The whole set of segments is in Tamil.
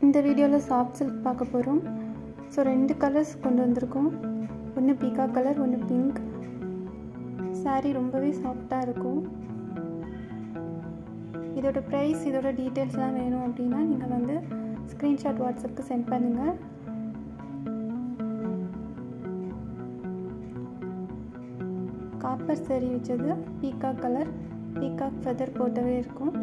இந்த வீடியோவில் சாஃப்ட் சில்க் பார்க்க போகிறோம். ஸோ 2 கலர்ஸ் கொண்டு வந்திருக்கோம். ஒன்று பீகா கலர், ஒன்று பிங்க். சாரீ ரொம்பவே சாஃப்டாக இருக்கும். இதோட ப்ரைஸ், இதோட டீட்டெயில்ஸ்லாம் வேணும் அப்படின்னா நீங்கள் வந்து ஸ்க்ரீன்ஷாட் வாட்ஸ்அப்புக்கு சென்ட் பண்ணுங்கள். காப்பர் சரி வச்சது, பீகாக் கலர், பீகாக் ஃபெதர் போட்டவே இருக்கும்.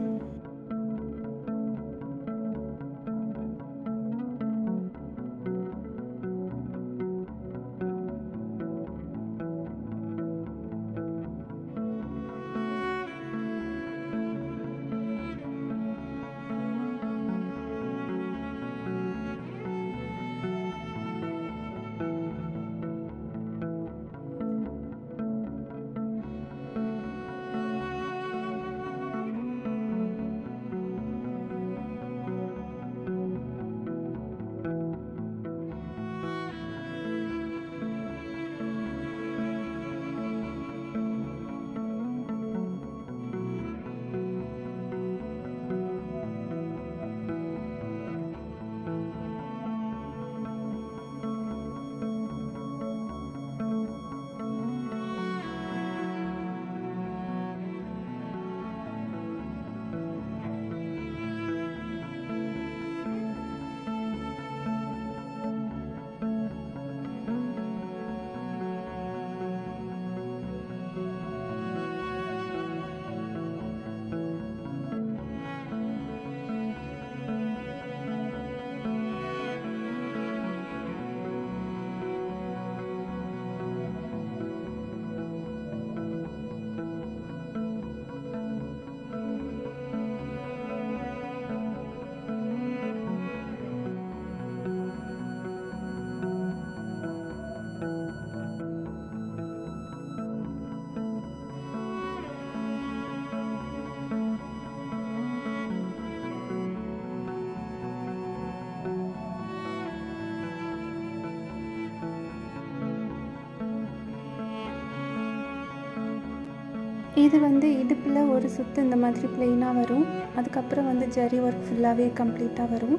இது வந்து இடுப்பில் ஒரு சுத்து இந்த மாதிரி பிளெயினாக வரும். அதுக்கப்புறம் வந்து ஜரி ஒர்க் ஃபுல்லாகவே கம்ப்ளீட்டாக வரும்.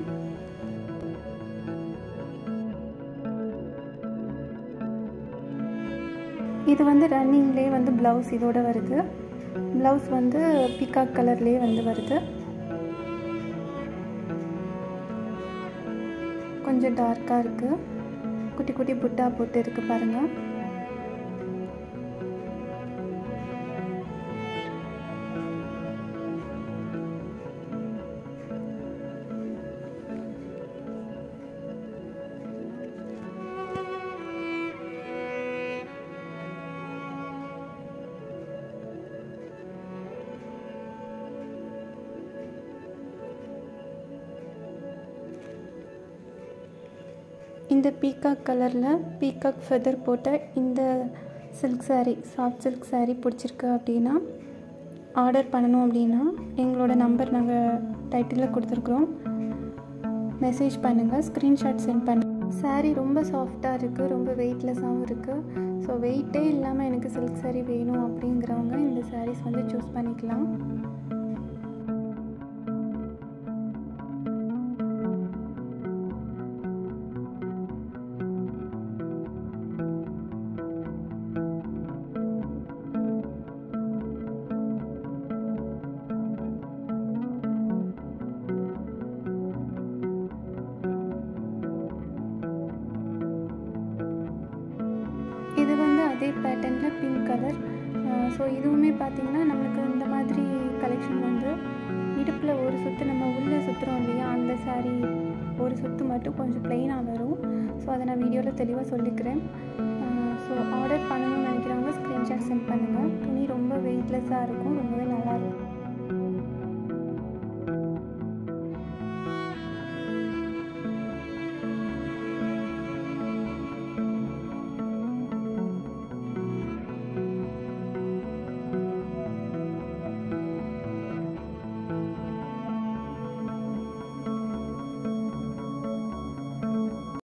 இது வந்து ரன்னிங்லேயே வந்து ப்ளவுஸ் இதோட வருது. ப்ளவுஸ் வந்து பீகாக் கலர்லேயே வந்து வருது. கொஞ்சம் டார்க்காக இருக்குது. குட்டி குட்டி புட்டா போட்டு இருக்குது பாருங்கள். இந்த பீகாக் கலரில் பீகாக் ஃபெதர் போட்ட இந்த silk sari, soft silk sari பிடிச்சிருக்கு அப்படின்னா ஆர்டர் பண்ணணும் அப்படின்னா எங்களோட நம்பர் நாங்கள் டைட்டிலில் கொடுத்துருக்குறோம். மெசேஜ் பண்ணுங்கள், ஸ்க்ரீன்ஷாட் சென்ட் பண்ணுங்கள். சாரீ ரொம்ப சாஃப்டாக இருக்குது, ரொம்ப வெயிட்லெஸ்ஸாகவும் இருக்குது. ஸோ வெயிட்டே இல்லாமல் எனக்கு சில்க் சாரீ வேணும் அப்படிங்கிறவங்க இந்த சாரீஸ் வந்து சூஸ் பண்ணிக்கலாம். இது வந்து அதே பேட்டர்னில் பிங்க் கலர். ஸோ இதுவுமே பார்த்திங்கன்னா நம்மளுக்கு இந்த மாதிரி கலெக்ஷன் வந்து இடுப்பில் ஒரு சுற்று நம்ம உள்ளே சுற்றுறோம் இல்லையா, அந்த சாரீ ஒரு சுற்று மட்டும் கொஞ்சம் ப்ளெயினாக வரும். ஸோ அதை நான் வீடியோவில் தெளிவாக சொல்லிக்கிறேன். ஸோ ஆர்டர் பண்ணணும்னு நினைக்கிறவங்க ஸ்க்ரீன்ஷாட் சென்ட் பண்ணுங்கள். துணி ரொம்ப வெயிட்லெஸ்ஸாக இருக்கும், ரொம்பவே